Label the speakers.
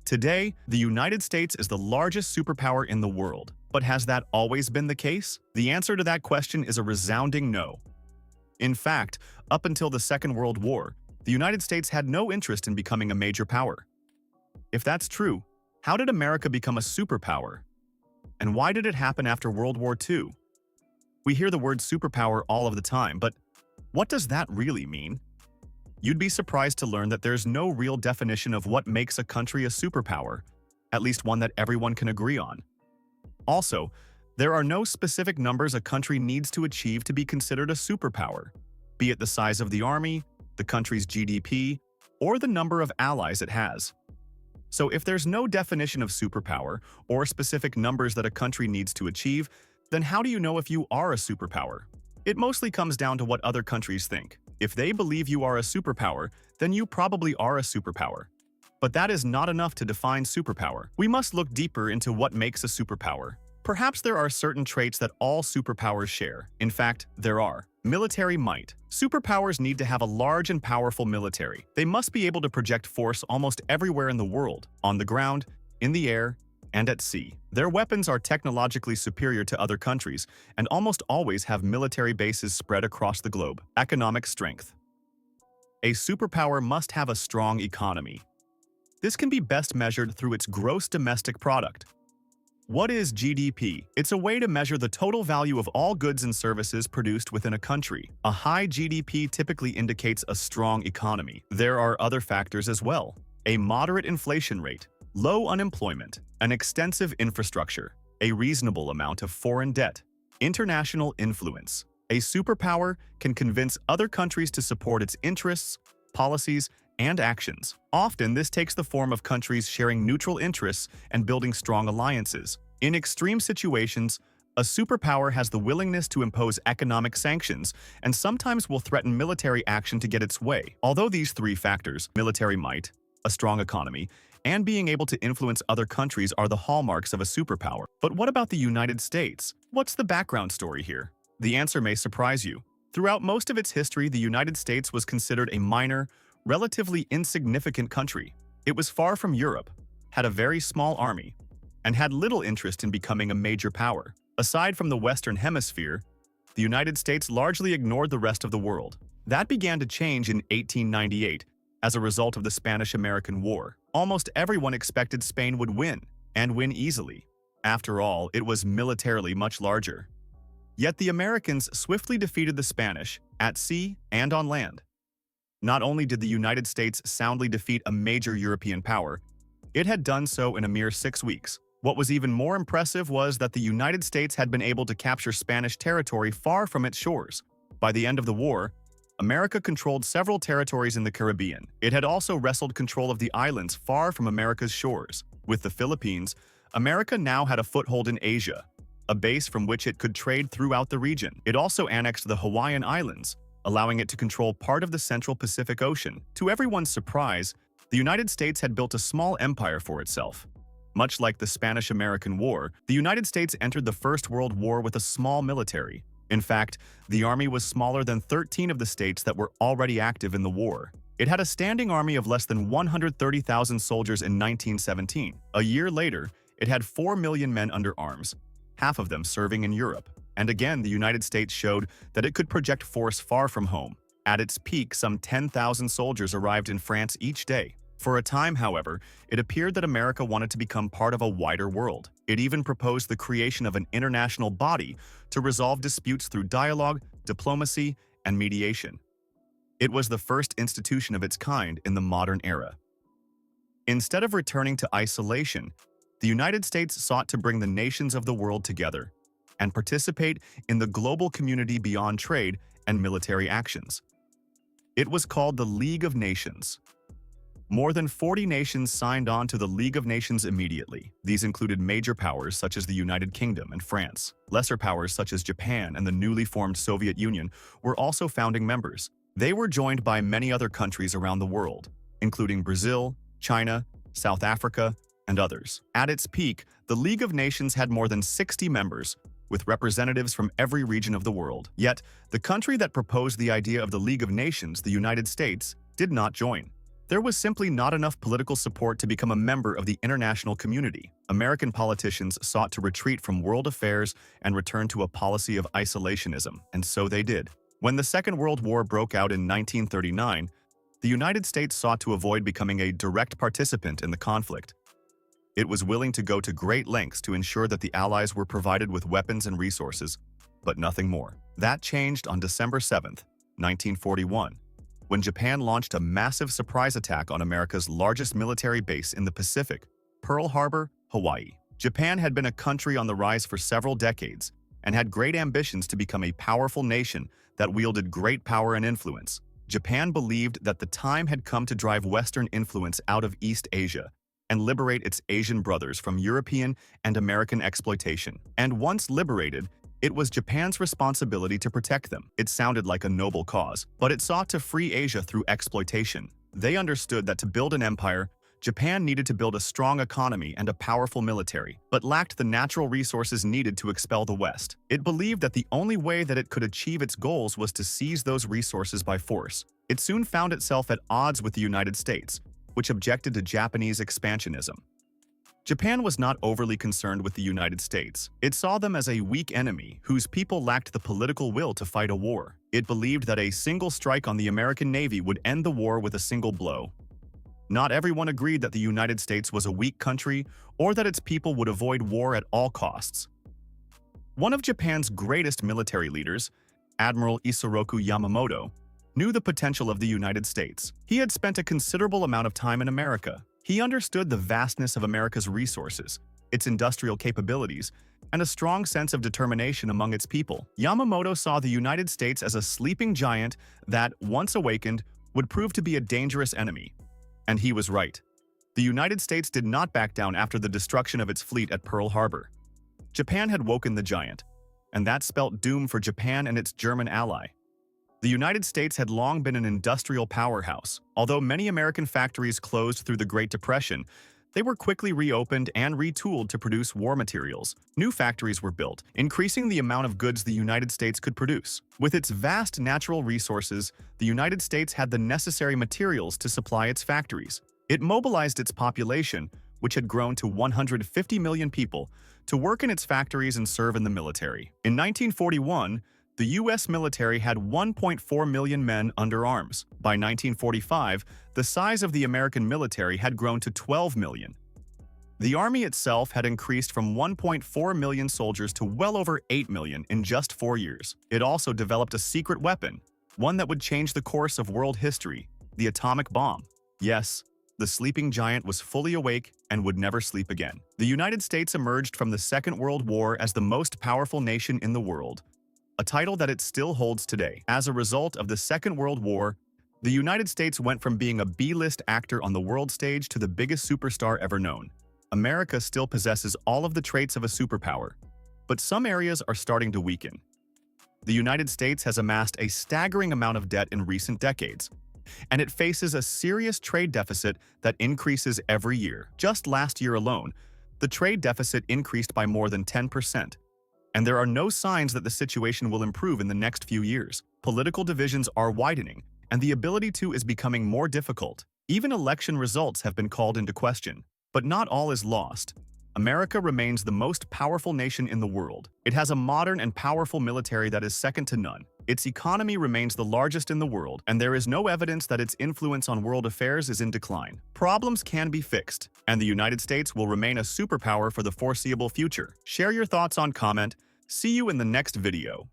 Speaker 1: Today, the United States is the largest superpower in the world. But has that always been the case? The answer to that question is a resounding no. In fact, up until the Second World War, the United States had no interest in becoming a major power. If that's true, how did America become a superpower? And why did it happen after World War II? We hear the word superpower all of the time, but what does that really mean? You'd be surprised to learn that there's no real definition of what makes a country a superpower, at least one that everyone can agree on. Also, there are no specific numbers a country needs to achieve to be considered a superpower, be it the size of the army, the country's GDP, or the number of allies it has. So if there's no definition of superpower or specific numbers that a country needs to achieve, then how do you know if you are a superpower? It mostly comes down to what other countries think. If they believe you are a superpower, then you probably are a superpower. But that is not enough to define superpower. We must look deeper into what makes a superpower. Perhaps there are certain traits that all superpowers share. In fact, there are. Military might. Superpowers need to have a large and powerful military. They must be able to project force almost everywhere in the world, on the ground, in the air, and at sea. Their weapons are technologically superior to other countries and almost always have military bases spread across the globe. Economic strength. A superpower must have a strong economy. This can be best measured through its gross domestic product. What is GDP? It's a way to measure the total value of all goods and services produced within a country. A high GDP typically indicates a strong economy. There are other factors as well. A moderate inflation rate, low unemployment, an extensive infrastructure, a reasonable amount of foreign debt, international influence. A superpower can convince other countries to support its interests, policies, and actions. Often, this takes the form of countries sharing neutral interests and building strong alliances. In extreme situations, a superpower has the willingness to impose economic sanctions and sometimes will threaten military action to get its way. Although these three factors, military might, a strong economy, and being able to influence other countries are the hallmarks of a superpower. But what about the United States? What's the background story here? The answer may surprise you. Throughout most of its history, the United States was considered a minor, relatively insignificant country. It was far from Europe, had a very small army, and had little interest in becoming a major power. Aside from the Western Hemisphere, the United States largely ignored the rest of the world. That began to change in 1898 as a result of the Spanish-American War. Almost everyone expected Spain would win, and win easily. After all, it was militarily much larger. Yet the Americans swiftly defeated the Spanish, at sea and on land. Not only did the United States soundly defeat a major European power, it had done so in a mere 6 weeks. What was even more impressive was that the United States had been able to capture Spanish territory far from its shores. By the end of the war, America controlled several territories in the Caribbean. It had also wrestled control of the islands far from America's shores. With the Philippines, America now had a foothold in Asia, a base from which it could trade throughout the region. It also annexed the Hawaiian Islands, allowing it to control part of the Central Pacific Ocean. To everyone's surprise, the United States had built a small empire for itself. Much like the Spanish-American War, the United States entered the First World War with a small military. In fact, the army was smaller than 13 of the states that were already active in the war. It had a standing army of less than 130,000 soldiers in 1917. A year later, it had 4 million men under arms, half of them serving in Europe. And again, the United States showed that it could project force far from home. At its peak, some 10,000 soldiers arrived in France each day. For a time, however, it appeared that America wanted to become part of a wider world. It even proposed the creation of an international body to resolve disputes through dialogue, diplomacy, and mediation. It was the first institution of its kind in the modern era. Instead of returning to isolation, the United States sought to bring the nations of the world together and participate in the global community beyond trade and military actions. It was called the League of Nations. More than 40 nations signed on to the League of Nations immediately. These included major powers such as the United Kingdom and France. Lesser powers such as Japan and the newly formed Soviet Union were also founding members. They were joined by many other countries around the world, including Brazil, China, South Africa, and others. At its peak, the League of Nations had more than 60 members, with representatives from every region of the world. Yet, the country that proposed the idea of the League of Nations, the United States, did not join. There was simply not enough political support to become a member of the international community. American politicians sought to retreat from world affairs and return to a policy of isolationism, and so they did. When the Second World War broke out in 1939, the United States sought to avoid becoming a direct participant in the conflict. It was willing to go to great lengths to ensure that the Allies were provided with weapons and resources, but nothing more. That changed on December 7, 1941, when Japan launched a massive surprise attack on America's largest military base in the Pacific, Pearl Harbor, Hawaii. Japan had been a country on the rise for several decades and had great ambitions to become a powerful nation that wielded great power and influence. Japan believed that the time had come to drive Western influence out of East Asia and liberate its Asian brothers from European and American exploitation. And once liberated, it was Japan's responsibility to protect them. It sounded like a noble cause, but it sought to free Asia through exploitation. They understood that to build an empire, Japan needed to build a strong economy and a powerful military, but lacked the natural resources needed to expel the West. It believed that the only way that it could achieve its goals was to seize those resources by force. It soon found itself at odds with the United States, which objected to Japanese expansionism. Japan was not overly concerned with the United States. It saw them as a weak enemy whose people lacked the political will to fight a war. It believed that a single strike on the American Navy would end the war with a single blow. Not everyone agreed that the United States was a weak country or that its people would avoid war at all costs. One of Japan's greatest military leaders, Admiral Isoroku Yamamoto, knew the potential of the United States. He had spent a considerable amount of time in America. He understood the vastness of America's resources, its industrial capabilities, and a strong sense of determination among its people. Yamamoto saw the United States as a sleeping giant that, once awakened, would prove to be a dangerous enemy. And he was right. The United States did not back down after the destruction of its fleet at Pearl Harbor. Japan had woken the giant, and that spelt doom for Japan and its German ally. The United States had long been an industrial powerhouse. Although many American factories closed through the Great Depression, they were quickly reopened and retooled to produce war materials. New factories were built, increasing the amount of goods the United States could produce. With its vast natural resources, the United States had the necessary materials to supply its factories. It mobilized its population, which had grown to 150 million people, to work in its factories and serve in the military. In 1941, the U.S. military had 1.4 million men under arms. By 1945, the size of the American military had grown to 12 million. The Army itself had increased from 1.4 million soldiers to well over 8 million in just 4 years. It also developed a secret weapon, one that would change the course of world history, the atomic bomb. Yes, the sleeping giant was fully awake and would never sleep again. The United States emerged from the Second World War as the most powerful nation in the world, a title that it still holds today. As a result of the Second World War, the United States went from being a B-list actor on the world stage to the biggest superstar ever known. America still possesses all of the traits of a superpower, but some areas are starting to weaken. The United States has amassed a staggering amount of debt in recent decades, and it faces a serious trade deficit that increases every year. Just last year alone, the trade deficit increased by more than 10%. And there are no signs that the situation will improve in the next few years. Political divisions are widening, and the ability to is becoming more difficult. Even election results have been called into question. But not all is lost. America remains the most powerful nation in the world. It has a modern and powerful military that is second to none. Its economy remains the largest in the world, and there is no evidence that its influence on world affairs is in decline. Problems can be fixed, and the United States will remain a superpower for the foreseeable future. Share your thoughts on comment. See you in the next video.